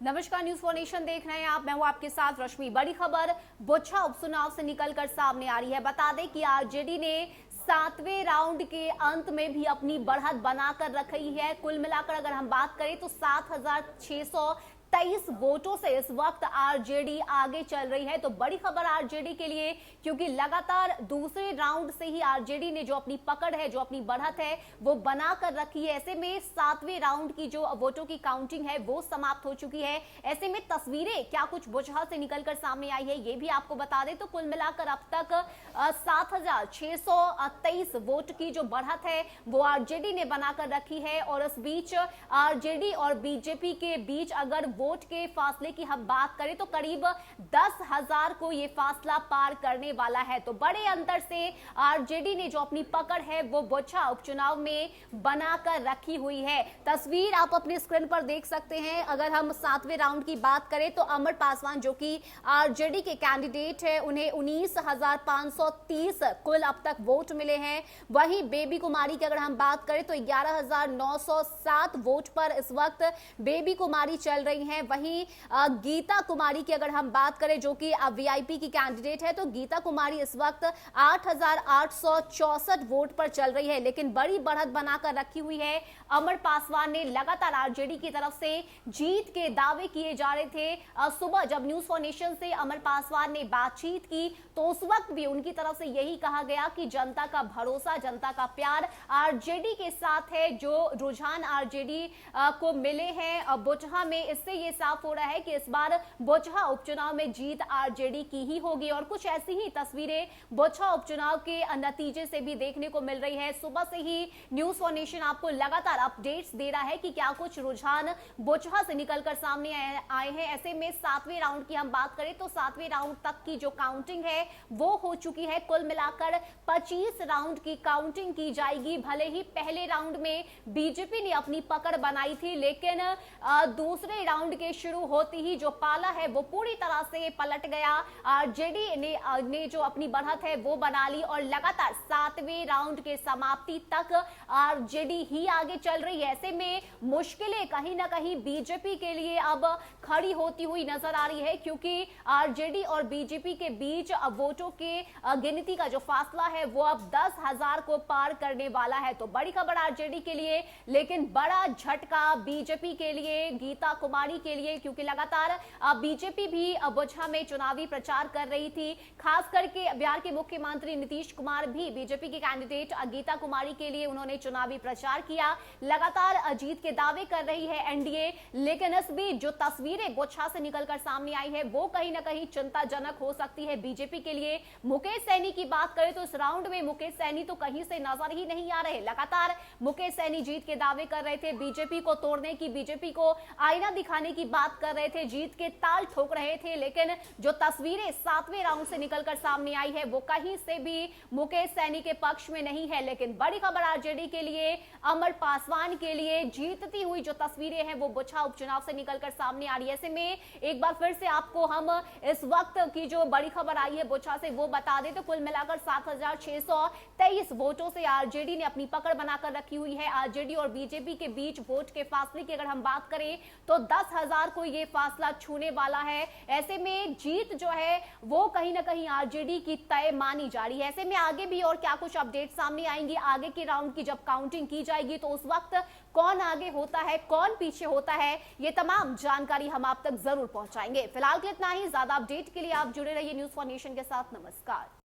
नमस्कार, news for nation देख रहे हैं आप। मैं हूं आपके साथ रश्मि। बड़ी खबर बुच्छा उपचुनाव से निकलकर सामने आ रही है। बता दें कि आरजेडी ने 7वें राउंड के अंत में भी अपनी बढ़त बनाकर रखी है। कुल मिलाकर अगर हम बात करें तो 7,623 वोटों से इस वक्त आरजेडी आगे चल रही है। तो बड़ी खबर आरजेडी के लिए, क्योंकि लगातार दूसरे राउंड से ही आरजेडी ने जो अपनी पकड़ है, जो अपनी बढ़त है, वो बनाकर रखी है। ऐसे में 7वें राउंड की जो वोटों की काउंटिंग है वो समाप्त हो चुकी है। ऐसे में तस्वीरें क्या कुछ बुझा से निकलकर सामने आई है ये भी आपको बता दें। तो कुल मिलाकर अब तक 7,623 वोट की जो बढ़त है वो आरजेडी ने बनाकर रखी है। और इस बीच आरजेडी और बीजेपी के बीच अगर वोट के फासले की हम बात करें तो करीब 10,000 को ये फासला पार करने वाला है। तो बड़े अंतर से आरजेडी ने जो अपनी पकड़ है वो बुच्छा उपचुनाव में बनाकर रखी हुई है। तस्वीर आप अपने स्क्रीन पर देख सकते हैं। अगर हम 7वें राउंड की बात करें तो अमर पासवान जो कि आरजेडी के कैंडिडेट है, उन्हें 19,530 कुल अब तक वोट मिले हैं। वहीं बेबी कुमारी की अगर हम बात करें तो 11,907 वोट पर इस वक्त बेबी कुमारी चल रही हैं। वहीं गीता कुमारी की अगर हम बात करें जो कि वीआईपी की कैंडिडेट है, तो गीता कुमारी इस वक्त 8,864 वोट पर चल रही है। लेकिन बड़ी बढ़त बनाकर रखी हुई है अमर पासवान ने। लगातार आरजेडी की तरफ से जीत के दावे किए जा रहे थे। सुबह जब न्यूज फॉर नेशन से अमर पासवान ने बातचीत की तो उस वक्त भी उनकी तरफ से यही कहा गया कि जनता का भरोसा, जनता का प्यार आरजेडी के साथ है। जो रुझान आरजेडी को मिले हैं बुचहा में, इससे ये साफ हो रहा है कि इस बार बुचहा उपचुनाव में जीत आरजेडी की ही होगी। और कुछ ऐसी ही तस्वीरें बुचहा उपचुनाव के नतीजे से भी देखने को मिल रही है। सुबह से ही न्यूज फॉर नेशन आपको लगातार अपडेट्स दे रहा है कि क्या कुछ रुझान बुचहा से निकलकर सामने आए हैं। ऐसे में 7वें राउंड की हम बात करें तो 7वें राउंड तक की जो काउंटिंग है वो हो चुकी है। कुल मिलाकर 25 राउंड की काउंटिंग की जाएगी। भले ही पहले राउंड में बीजेपी ने अपनी पकड़ बनाई थी, लेकिन दूसरे राउंड के शुरू होते ही जो पाला है वो पूरी तरह से पलट गया। आरजेडी ने जो अपनी बढ़त है वो बना ली और लगातार 7वें राउंड के समाप्ति तक आरजेडी ही आगे चल रही है। ऐसे में मुश्किलें कहीं ना कहीं बीजेपी के लिए अब खड़ी होती हुई नजर आ रही है, क्योंकि आरजेडी और बीजेपी के बीच वोटों के गिनती का जो फासला है वो अब 10,000 को पार करने वाला है। तो बड़ी खबर आरजेडी के लिए, लेकिन बड़ा झटका बीजेपी के लिए, गीता कुमारी के लिए, क्योंकि लगातार बीजेपी भी बुचहा में चुनावी प्रचार कर रही थी। खास करके बिहार के मुख्यमंत्री नीतीश कुमार भी बीजेपी के कैंडिडेट गीता कुमारी के लिए उन्होंने चुनावी प्रचार किया। लगातार जीत के दावे कर रही है एनडीए, लेकिन इस बीच जो तस्वीरें बुचहा से निकलकर सामने आई है वो कहीं ना कहीं चिंताजनक हो सकती है बीजेपी के लिए। मुकेश सैनी की बात करें तो इस राउंड में मुकेश सैनी तो कहीं से नजर ही नहीं आ रहे। लगातार मुकेश सैनी जीत के दावे कर रहे थे, बीजेपी को तोड़ने की, बीजेपी को आईना दिखाने की बात कर रहे थे, जीत के ताल ठोक रहे थे। लेकिन जो तस्वीरें 7वें राउंड से निकलकर सामने आई है वो कहीं से भी मुकेश सैनी के पक्ष में नहीं है। लेकिन बड़ी खबर आरजेडी के लिए, अमर पासवान के लिए, जीतती हुई जो तस्वीरें हैं वो बुचहा उपचुनाव से निकलकर सामने आ रही है। ऐसे में एक बार फिर से आपको हम इस वक्त की जो बड़ी खबर आई है बुचहा से वो बता दें तो कुल मिलाकर 7,623 वोटों से आरजेडी ने अपनी पकड़ बनाकर रखी हुई है। आरजेडी और बीजेपी के बीच वोट के फासले की अगर हम बात करें तो 10,000 को ये फासला छूने वाला है। ऐसे में जीत जो है वो कहीं ना कहीं आरजेडी की तय मानी जा रही है। ऐसे में आगे भी और क्या कुछ अपडेट सामने आएंगी, आगे के राउंड की जब काउंटिंग की जाएगी तो उस वक्त कौन आगे होता है, कौन पीछे होता है, ये तमाम जानकारी हम आप तक जरूर पहुंचाएंगे। फिलहाल के इतना ही। ज्यादा अपडेट के लिए आप जुड़े रहिए न्यूज फॉर नेशन के साथ। नमस्कार।